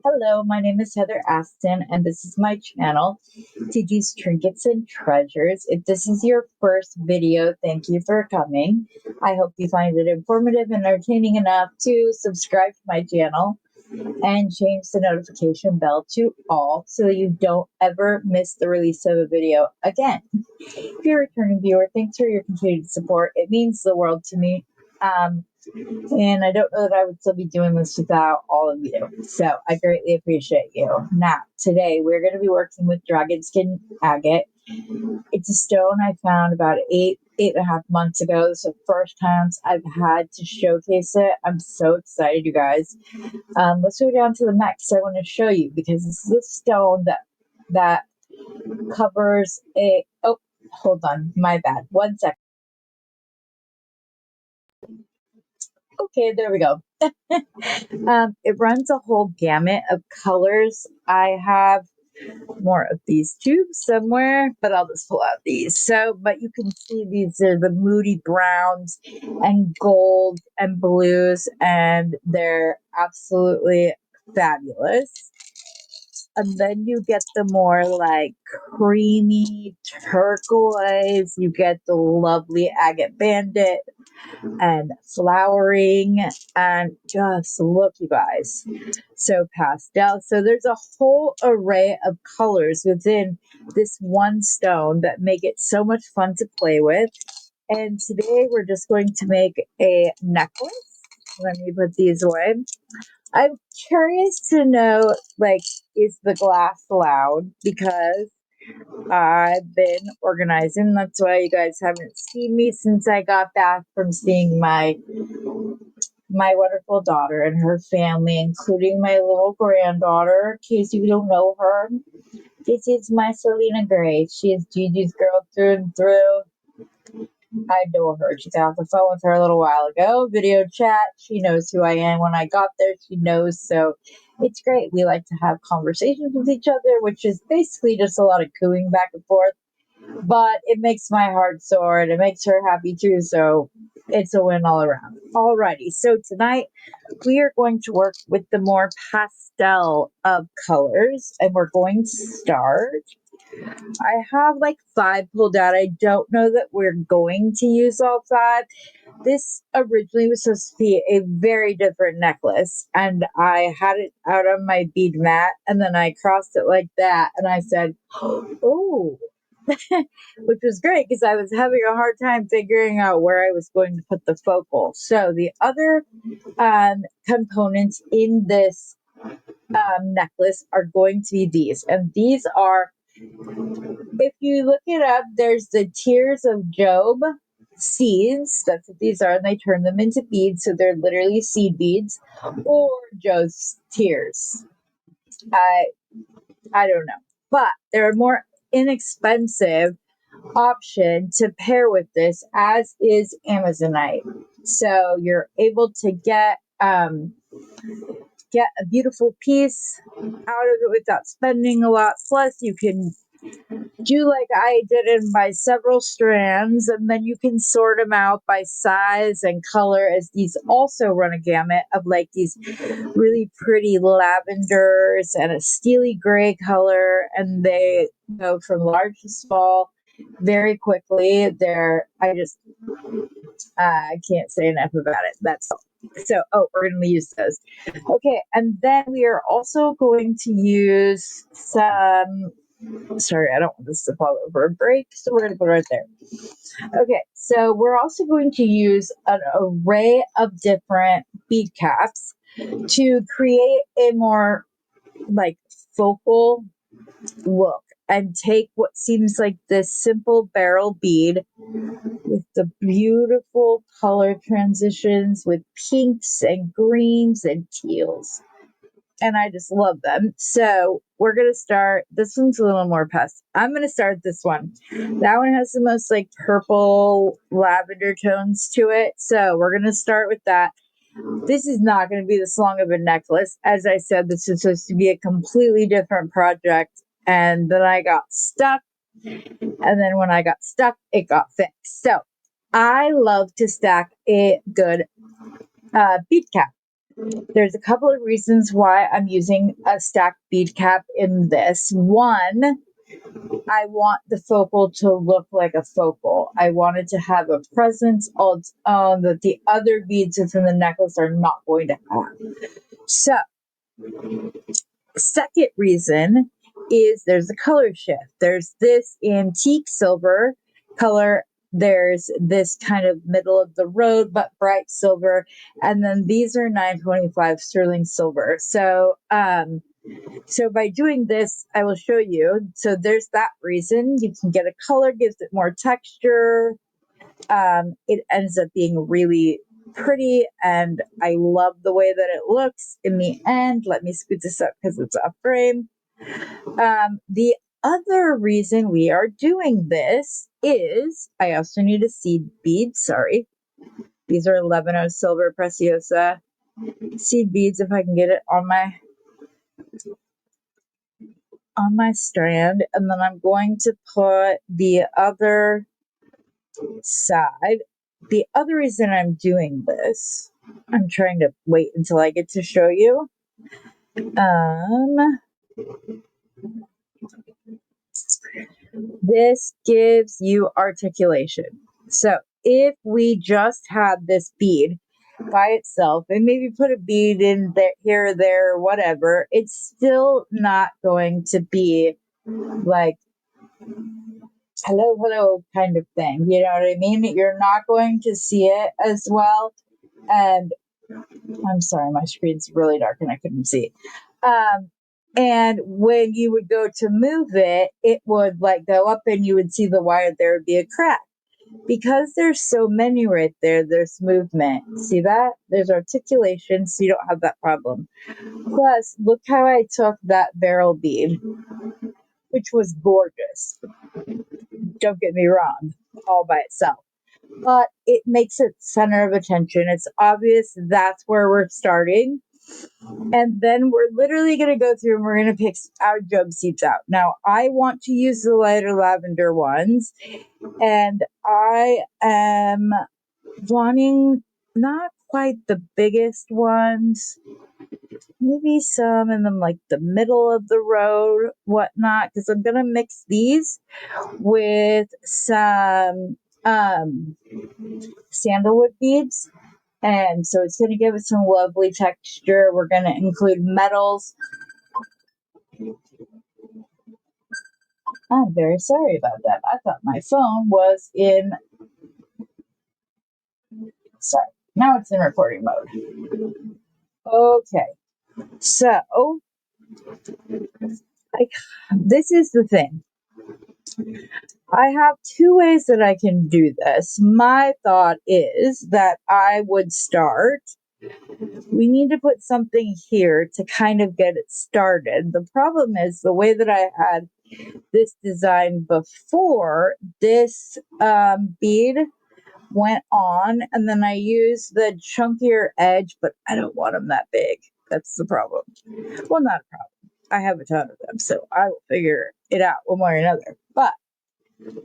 Hello, my name is Heather Aston, and this is my channel, Trinkets and Treasures. If this is your first video, thank you for coming. I hope you find it informative and entertaining enough to subscribe to my channel and change the notification bell to all so that you don't ever miss the release of a video again. If you're a returning viewer, thanks for your continued support. It means the world to me. And I don't know that I would still be doing this without all of you. So I greatly appreciate you. Now, today we're going to be working with dragon skin agate. It's a stone I found about eight and a half months ago. This is the first time I've had to showcase it. I'm so excited, you guys. Let's go down to the next. I want to show you because this is a stone that covers a. Oh, hold on, my bad. 1 second. Okay, there we go. It runs a whole gamut of colors. I have more of these tubes somewhere, but I'll just pull out these. But you can see these are the moody browns and gold and blues, and they're absolutely fabulous. And then you get the more like creamy turquoise. You get the lovely agate bandit and flowering, and just look, you guys, so pastel. So there's a whole array of colors within this one stone that make it so much fun to play with. And today we're just going to make a necklace. Let me put these away. I'm curious to know, like, is the glass allowed? Because I've been organizing. That's why you guys haven't seen me since I got back from seeing my wonderful daughter and her family, including my little granddaughter. In case you don't know her, this is my Selena Gray. She is Gigi's girl through and through. I adore her. She got off the phone with her a little while ago. Video chat. She knows who I am. When I got there, she knows. So it's great. We like to have conversations with each other, which is basically just a lot of cooing back and forth. But it makes my heart soar and it makes her happy too. So it's a win all around. Alrighty. So tonight we are going to work with the more pastel of colors, and we're going to start. I have like 5 pulled out. I don't know that we're going to use all 5. This originally was supposed to be a very different necklace, and I had it out on my bead mat, and then I crossed it like that, and I said, oh, which was great because I was having a hard time figuring out where I was going to put the focal. So the other components in this necklace are going to be these, and these are, if you look it up, there's the Tears of Job seeds. That's what these are, and they turn them into beads, so they're literally seed beads, or Job's tears. I don't know, but they're a more inexpensive option to pair with this, as is Amazonite. So you're able to get a beautiful piece out of it without spending a lot. Plus, you can do like I did and buy several strands, and then you can sort them out by size and color, as these also run a gamut of like these really pretty lavenders and a steely gray color, and they go from large to small very quickly. I can't say enough about it. That's all. So, we're going to use those. Okay, and then we are also going to use some. Sorry, I don't want this to fall over a break, so we're going to put it right there. Okay, so we're also going to use an array of different bead caps to create a more like focal look, and take what seems like this simple barrel bead with the beautiful color transitions with pinks and greens and teals. And I just love them. So we're going to start. This one's a little more pastel. I'm going to start this one. That one has the most like purple lavender tones to it. So we're going to start with that. This is not going to be this long of a necklace. As I said, this is supposed to be a completely different project. And then I got stuck. And then when I got stuck, it got fixed. So I love to stack a good Bead cap. There's a couple of reasons why I'm using a stacked bead cap in this. One, I want the focal to look like a focal. I want it to have a presence on its own that the other beads within the necklace are not going to have. So, second reason is there's a color shift. There's this antique silver color. There's this kind of middle of the road but bright silver, and then these are 925 sterling silver. So by doing this, I will show you. So there's that reason. You can get a color, gives it more texture. It ends up being really pretty, and I love the way that it looks in the end. Let me scoot this up because it's off frame. The other reason we are doing this is I also need a seed bead. Sorry. These are 11 silver preciosa seed beads. If I can get it on my strand, and then I'm going to put the other side. The other reason I'm doing this, I'm trying to wait until I get to show you. This gives you articulation. So if we just had this bead by itself and maybe put a bead in there, here, there, whatever, it's still not going to be like hello kind of thing. You know what I mean? You're not going to see it as well. And I'm sorry, my screen's really dark and I couldn't see. And when you would go to move it, it would like go up and you would see the wire. There would be a crack. Because there's so many right there, there's movement. See that? There's articulation, so you don't have that problem. Plus, look how I took that barrel bead, which was gorgeous. Don't get me wrong, all by itself. But it makes it center of attention. It's obvious that's where we're starting. And then we're literally going to go through and we're going to pick our job seeds out. Now, I want to use the lighter lavender ones, and I am wanting not quite the biggest ones, maybe some in them like the middle of the road, whatnot, because I'm going to mix these with some sandalwood beads. And so it's going to give it some lovely texture. We're going to include metals. I'm very sorry about that. I thought my phone was in. Sorry. Now it's in recording mode. Okay. So, this is the thing. I have two ways that I can do this. My thought is that I would start. We need to put something here to kind of get it started. The problem is the way that I had this design before, this bead went on, and then I used the chunkier edge, but I don't want them that big. That's the problem. Well, not a problem. I have a ton of them, so I will figure it out one way or another. But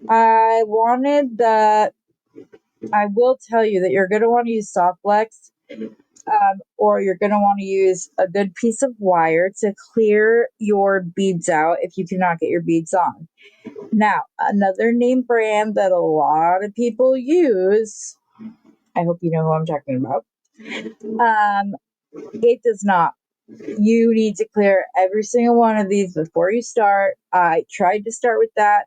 I wanted that. I will tell you that you're going to want to use soft flex, or you're going to want to use a good piece of wire to clear your beads out if you cannot get your beads on. Now, another name brand that a lot of people use, I hope you know who I'm talking about, it does not. You need to clear every single one of these before you start. I tried to start with that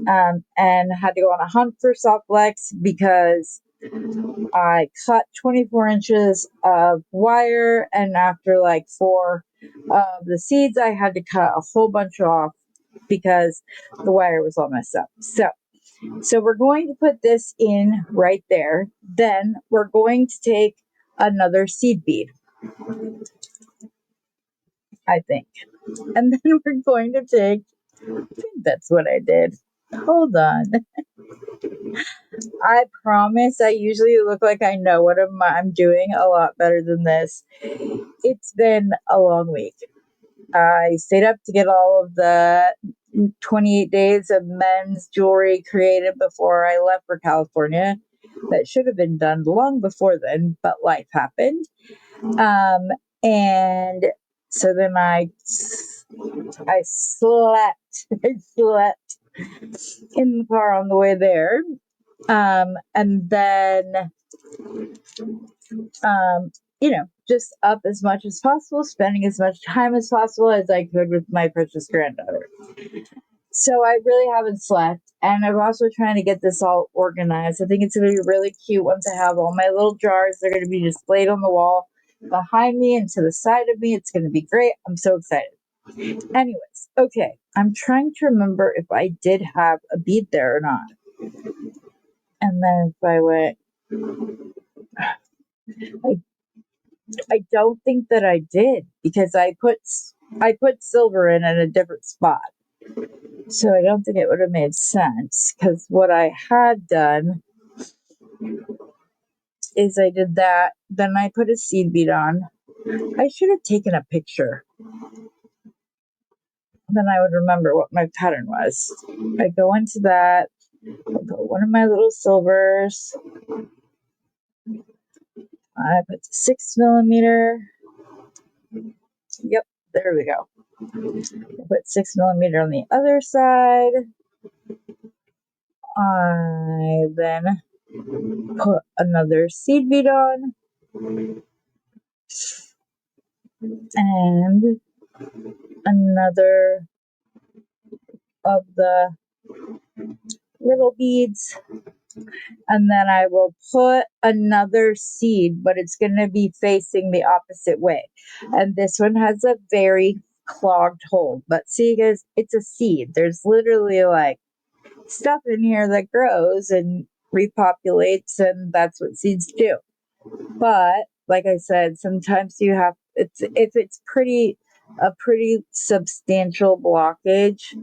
and had to go on a hunt for soft flex because I cut 24 inches of wire, and after like 4 of the seeds, I had to cut a whole bunch off because the wire was all messed up. So we're going to put this in right there. Then we're going to take another seed bead, I think. And then we're going to take, I think that's what I did. Hold on. I promise I usually look like I know what I'm doing a lot better than this. It's been a long week. I stayed up to get all of the 28 days of men's jewelry created before I left for California. that should have been done long before then, but life happened. And so then I slept. I slept in the car on the way there. And then, just up as much as possible, spending as much time as possible as I could with my precious granddaughter. So I really haven't slept, and I'm also trying to get this all organized. I think it's going to be really cute once I have all my little jars. They're going to be displayed on the wall behind me and to the side of me. It's going to be great. I'm so excited. Anyways, okay. I'm trying to remember if I did have a bead there or not. And then if I went, I don't think that I did because I put silver in at a different spot. So I don't think it would have made sense because what I had done is I did that. Then I put a seed bead on. I should have taken a picture. Then I would remember what my pattern was. I go into that. I put one of my little silvers. I put 6mm. Yep, there we go. I put 6mm on the other side. I then put another seed bead on. And another of the little beads, and then I will put another seed, but it's going to be facing the opposite way. And this one has a very clogged hole, but see guys, it's a seed. There's literally like stuff in here that grows and repopulates, and that's what seeds do. But like I said, sometimes you have, if it's a pretty substantial blockage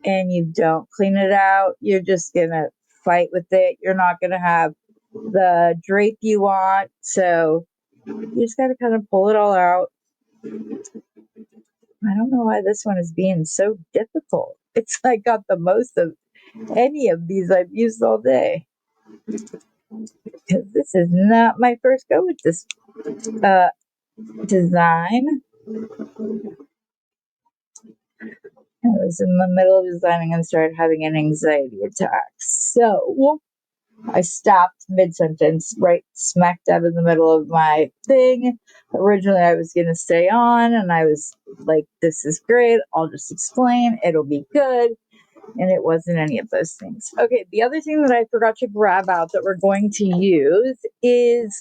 and you don't clean it out, you're just gonna fight with it. You're not gonna have the drape you want, so you just gotta kind of pull it all out. I don't know why this one is being so difficult. It's like got the most of any of these I've used all day, because this is not my first go with this design. I was in the middle of designing and started having an anxiety attack. So I stopped mid-sentence, right smack dab in the middle of my thing. Originally, I was going to stay on, and I was like, this is great. I'll just explain. It'll be good. And it wasn't any of those things. Okay, the other thing that I forgot to grab out that we're going to use is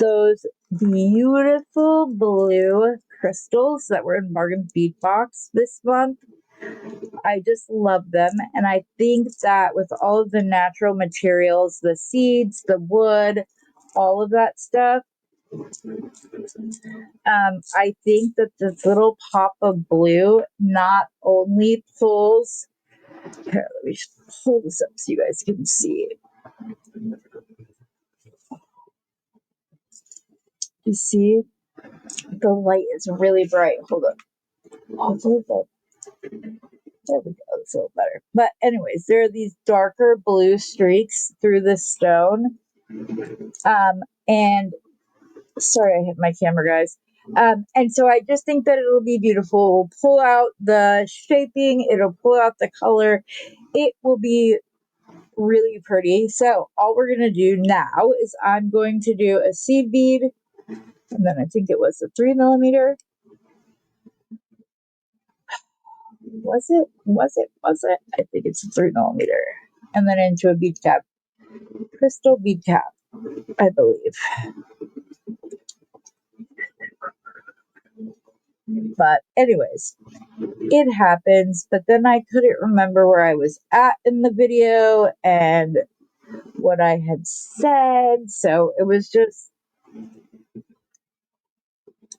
those beautiful blue crystals that were in Bargain Bead Box this month. I just love them. And I think that with all of the natural materials, the seeds, the wood, all of that stuff, I think that this little pop of blue not only pulls, here, let me just pull this up so you guys can see it. You see, the light is really bright. Hold on. There we go. It's a little better. But anyways, there are these darker blue streaks through the stone. And sorry, I hit my camera, guys. And so I just think that it'll be beautiful. We'll pull out the shaping. It'll pull out the color. It will be really pretty. So all we're going to do now is I'm going to do a seed bead. And then I think it was a 3mm. Was it? I think it's a 3mm. And then into a bead cap. Crystal bead cap, I believe. But anyways, it happens. But then I couldn't remember where I was at in the video and what I had said. So it was just,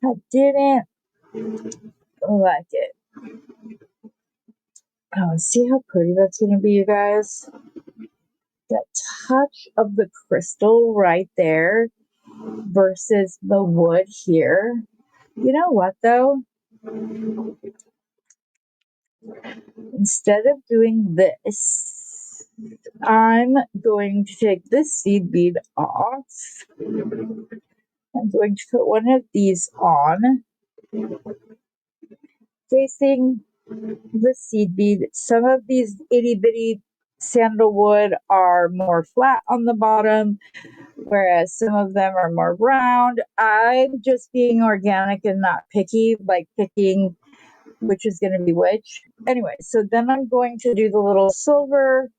I didn't like it. Oh, see how pretty that's going to be, you guys? That touch of the crystal right there versus the wood here. You know what, though? Instead of doing this, I'm going to take this seed bead off. I'm going to put one of these on, facing the seed bead. Some of these itty bitty sandalwood are more flat on the bottom, whereas some of them are more round. I'm just being organic and not picky, like picking which is going to be which. Anyway, so then I'm going to do the little silver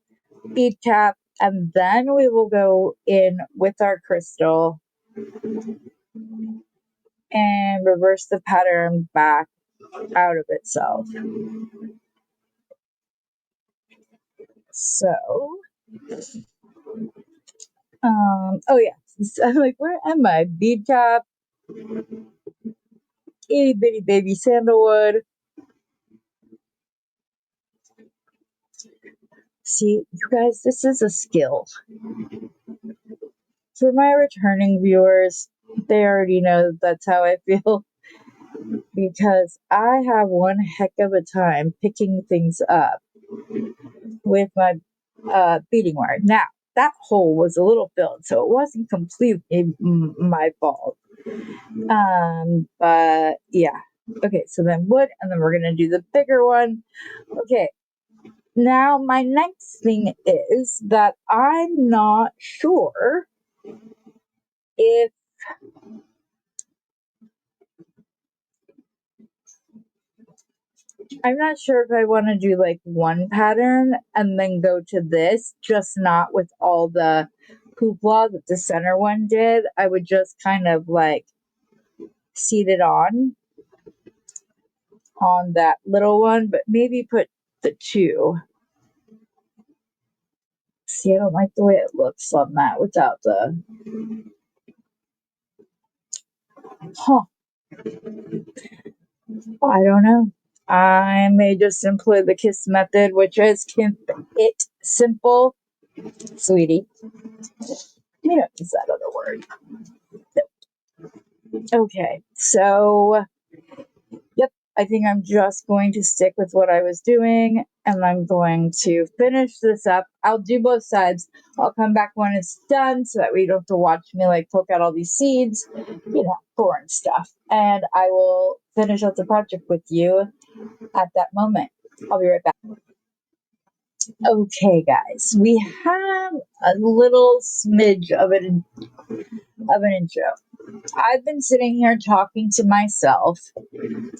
bead cap, and then we will go in with our crystal and reverse the pattern back out of itself. So, oh yeah, so I'm like, where am I? Bead cap, itty bitty baby sandalwood. See, you guys, this is a skill. For my returning viewers, they already know that's how I feel because I have one heck of a time picking things up with my beading wire. Now, that hole was a little filled, so it wasn't completely my fault. But yeah. Okay, so then wood, and then we're gonna do the bigger one. Okay, now my next thing is that I'm not sure if I want to do like one pattern and then go to this, just not with all the hoopla that the center one did. I would just kind of like seat it on that little one, but maybe put the two. See, I don't like the way it looks on that without the. Huh. I don't know. I may just employ the KISS method, which is keep it simple. Sweetie. You don't use that other word. Okay, so yep, I think I'm just going to stick with what I was doing and I'm going to finish this up. I'll do both sides. I'll come back when it's done so that way you don't have to watch me like poke out all these seeds, boring stuff. And I will finish up the project with you at that moment. I'll be right back. Okay, guys, we have a little smidge of an intro. I've been sitting here talking to myself,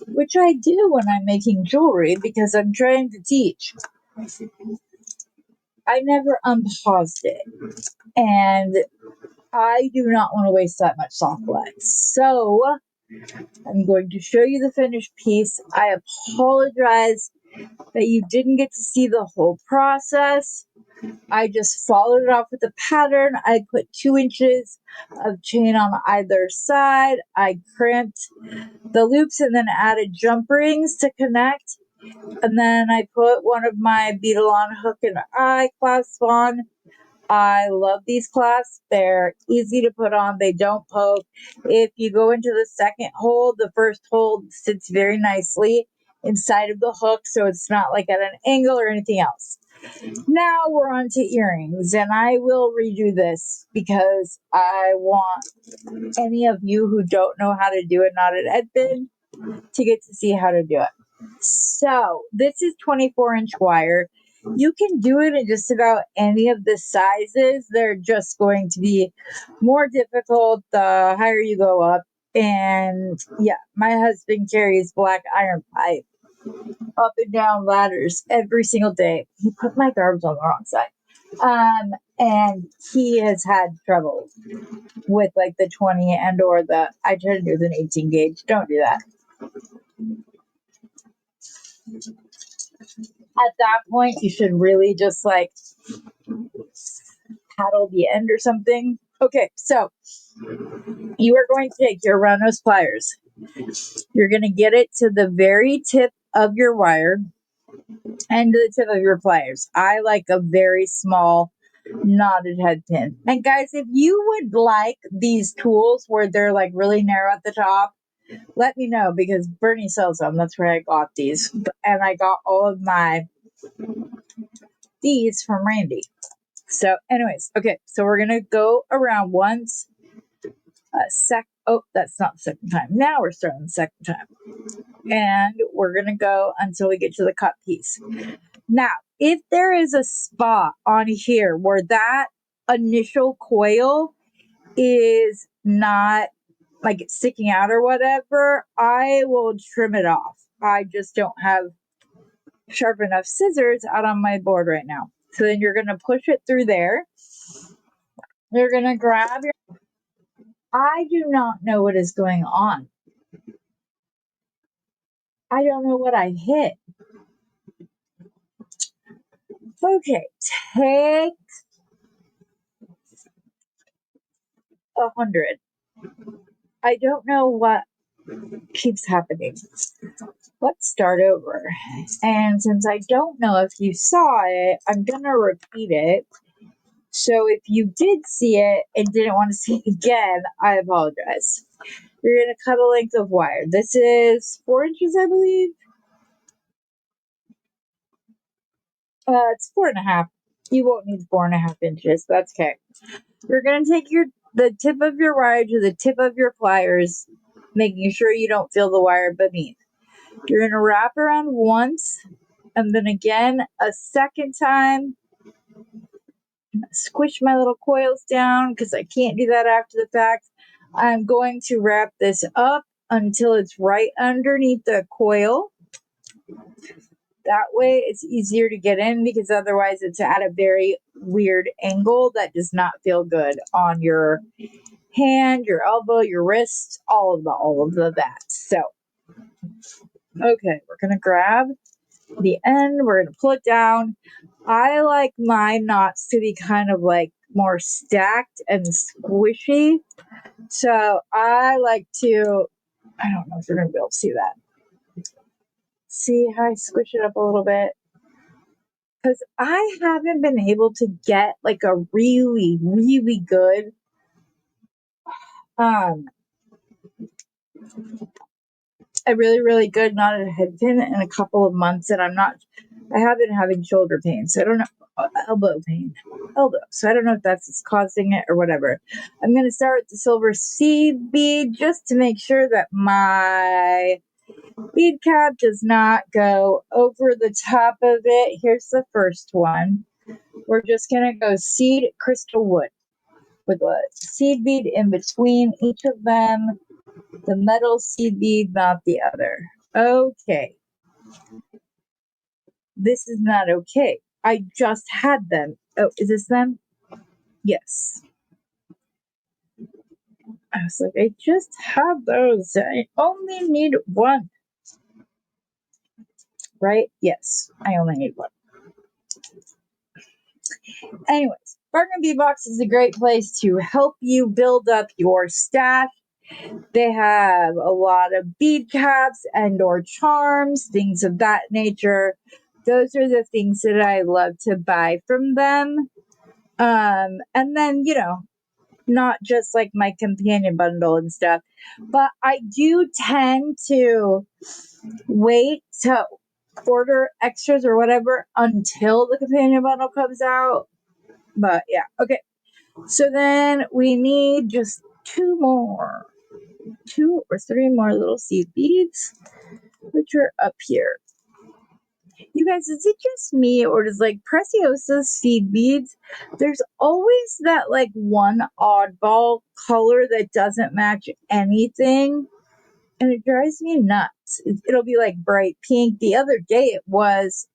which I do when I'm making jewelry because I'm trying to teach. I never unpaused it, and I do not want to waste that much soft wax. So I'm going to show you the finished piece. I apologize that you didn't get to see the whole process. I just followed it off with a pattern. I put 2 inches of chain on either side. I crimped the loops and then added jump rings to connect. And then I put one of my beadle-on hook and eye clasps on. I love these clasps. They're easy to put on. They don't poke. If you go into the second hole, the first hole sits very nicely inside of the hook, so it's not like at an angle or anything else. Now we're on to earrings, and I will redo this because I want any of you who don't know how to do a knotted head pin to get to see how to do it. So this is 24-inch wire. You can do it in just about any of the sizes. They're just going to be more difficult the higher you go up. And yeah, my husband carries black iron pipe up and down ladders every single day. He put my garbage on the wrong side. And he has had trouble with like the 20 and or the, I try to do with an 18 gauge. Don't do that. At that point, you should really just like paddle the end or something. Okay, so you are going to take your round nose pliers. You're going to get it to the very tip of your wire and to the tip of your pliers. I like a very small knotted head pin. And guys, if you would like these tools where they're like really narrow at the top, let me know because Bernie sells them. That's where I got these. And I got all of my these from Randy. So anyways, okay, so we're gonna go around once. Oh, that's not the second time. Now we're starting the second time. And we're gonna go until we get to the cut piece. Now, if there is a spot on here where that initial coil is not like it's sticking out or whatever, I will trim it off. I just don't have sharp enough scissors out on my board right now. So then you're going to push it through there. You're going to grab your... I do not know what is going on. I don't know what I hit. Okay, take 100. I don't know what keeps happening. Let's start over. And since I don't know if you saw it, I'm going to repeat it. So if you did see it and didn't want to see it again, I apologize. You're going to cut a length of wire. This is 4 inches, I believe. It's 4.5. You won't need 4.5 inches. That's okay. You're going to take the tip of your wire to the tip of your pliers, making sure you don't feel the wire beneath. You're going to wrap around once, and then again a second time. Squish my little coils down because I can't do that after the fact. I'm going to wrap this up until it's right underneath the coil. That way it's easier to get in, because otherwise it's at a very weird angle that does not feel good on your hand, your elbow, your wrist, all of that. So, okay, we're going to grab the end. We're going to pull it down. I like my knots to be kind of like more stacked and squishy. So I like to, I don't know if you're going to be able to see that. See how I squish it up a little bit? Because I haven't been able to get like a really, really good a really, really good knotted head pin in a couple of months, and I have been having shoulder pain, so I don't know, elbow pain, so I don't know if that's what's causing it or whatever. I'm going to start with the silver seed bead just to make sure that my bead cap does not go over the top of it. Here's the first one. We're just going to go seed crystal wood with a seed bead in between each of them. The metal seed bead, not the other. Okay. This is not okay. I just had them. Oh, is this them? Yes. I was like, I just have those. I only need one. Right? Yes. I only need one. Anyways, Bargain Bee Box is a great place to help you build up your stash. They have a lot of bead caps and or charms, things of that nature. Those are the things that I love to buy from them. And then, not just like my companion bundle and stuff, but I do tend to wait to order extras or whatever until the companion bundle comes out. But yeah, okay. So then we need just 2 or 3 more little seed beads, which are up here. You guys, is it just me, or does like Preciosa seed beads, there's always that like one oddball color that doesn't match anything, and it drives me nuts. It'll be like bright pink. The other day it was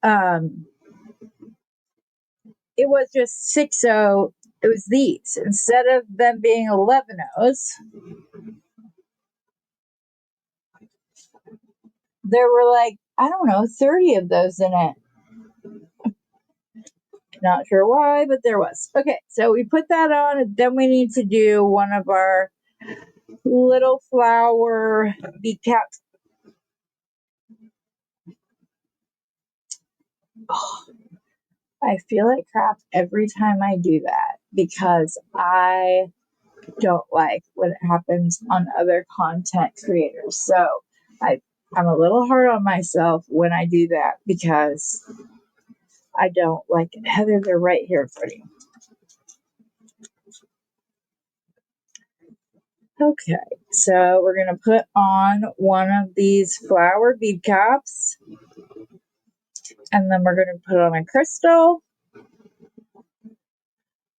just 6-0. It was these instead of them being 11-0s. There were like, I don't know, 30 of those in it. Not sure why, but there was. Okay, so we put that on, and then we need to do one of our little flower bead caps. Oh, I feel like crap every time I do that because I don't like when it happens on other content creators. So I'm a little hard on myself when I do that because I don't like it. Heather, they're right here for you. Okay, so we're going to put on one of these flower bead caps, and then we're going to put on a crystal.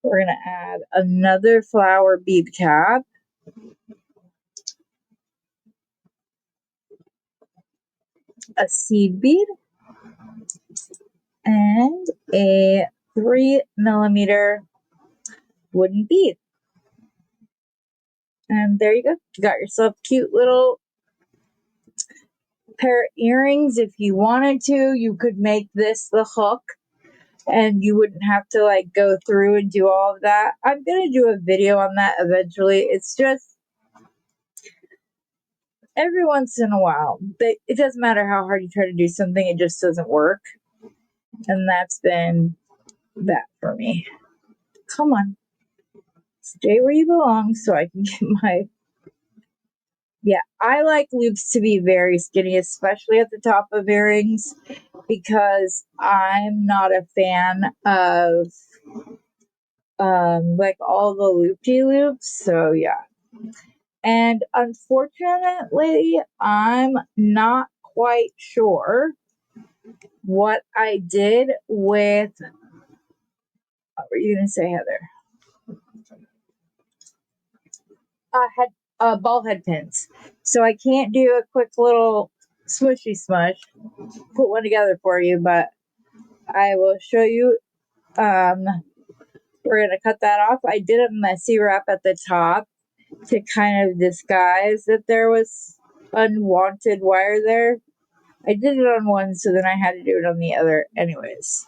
We're going to add another flower bead cap, a seed bead, and a 3mm wooden bead. And there you go. You got yourself a cute little pair of earrings. If you wanted to, you could make this the hook and you wouldn't have to like go through and do all of that. I'm going to do a video on that eventually. It's just every once in a while, it doesn't matter how hard you try to do something, it just doesn't work. And that's been that for me. Come on. Stay where you belong so I can get my... Yeah, I like loops to be very skinny, especially at the top of earrings, because I'm not a fan of like all the loop-de-loops. So yeah. And unfortunately, I'm not quite sure what I did with... What were you going to say, Heather? Ball head pins. So I can't do a quick little smushy smush, put one together for you, but I will show you. We're going to cut that off. I did a messy wrap at the top to kind of disguise that there was unwanted wire there. I did it on one, so then I had to do it on the other anyways.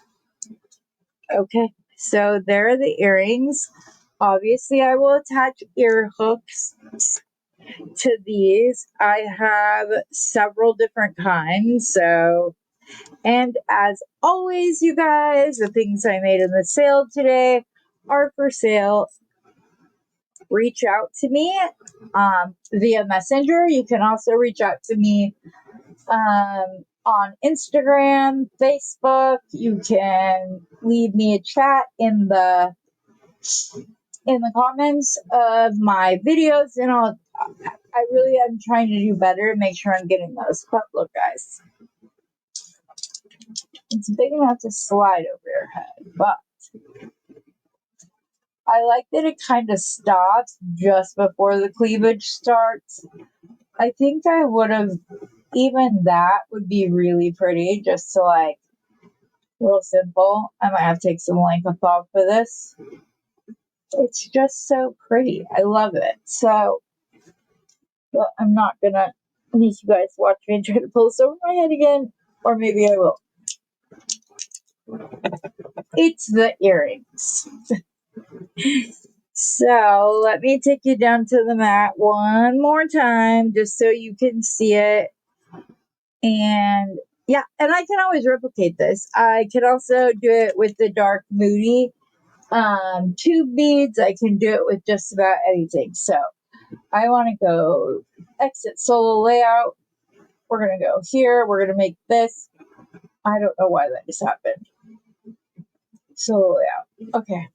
Okay, so there are the earrings. Obviously, I will attach ear hooks to these. I have several different kinds. So, and as always, you guys, the things I made in the sale today are for sale. Reach out to me via Messenger. You can also reach out to me on Instagram, Facebook. You can leave me a chat in the comments of my videos, and I really am trying to do better and make sure I'm getting those. But look, guys, it's big enough to slide over your head, but I like that it kind of stops just before the cleavage starts. I think I would have, even that would be really pretty, just to like, real simple. I might have to take some length off for this. It's just so pretty. I love it. So, but I'm not gonna make you guys watch me and try to pull this over my head again, or maybe I will. It's the earrings. So let me take you down to the mat one more time just so you can see it. And yeah, and I can always replicate this. I can also do it with the dark moody tube beads. I can do it with just about anything. So I want to go exit solo layout. We're going to go here. We're going to make this. I don't know why that just happened. Solo layout. Okay.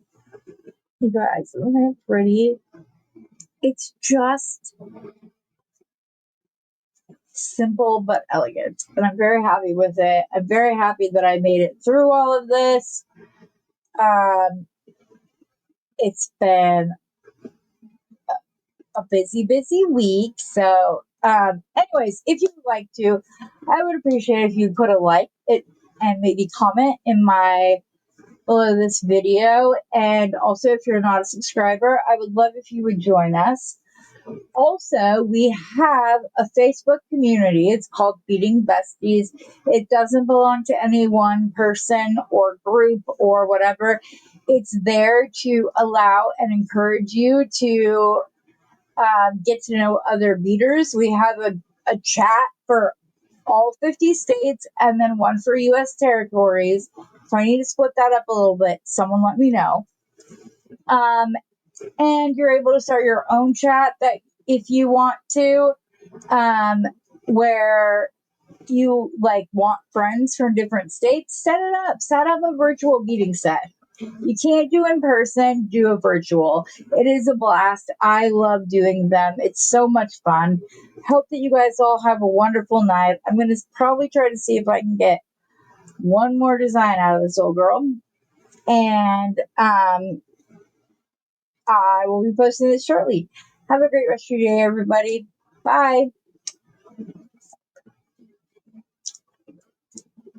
You guys, isn't that pretty? It's just simple but elegant. And I'm very happy with it. I'm very happy that I made it through all of this. It's been a busy week. So, anyways, if you would like to, I would appreciate if you put a like it and maybe comment in below this video. And also, if you're not a subscriber, I would love if you would join us. Also, we have a Facebook community. It's called Beading Besties. It doesn't belong to any one person or group or whatever. It's there to allow and encourage you to get to know other beaders. We have a chat for all 50 states and then one for U.S. territories. So I need to split that up a little bit. Someone let me know. And you're able to start your own chat that if you want to, where you like want friends from different states, set it up. Set up a virtual beading set. You can't do in person, do a virtual. It is a blast. I love doing them. It's so much fun. Hope that you guys all have a wonderful night. I'm going to probably try to see if I can get one more design out of this old girl. And I will be posting this shortly. Have a great rest of your day, everybody. Bye.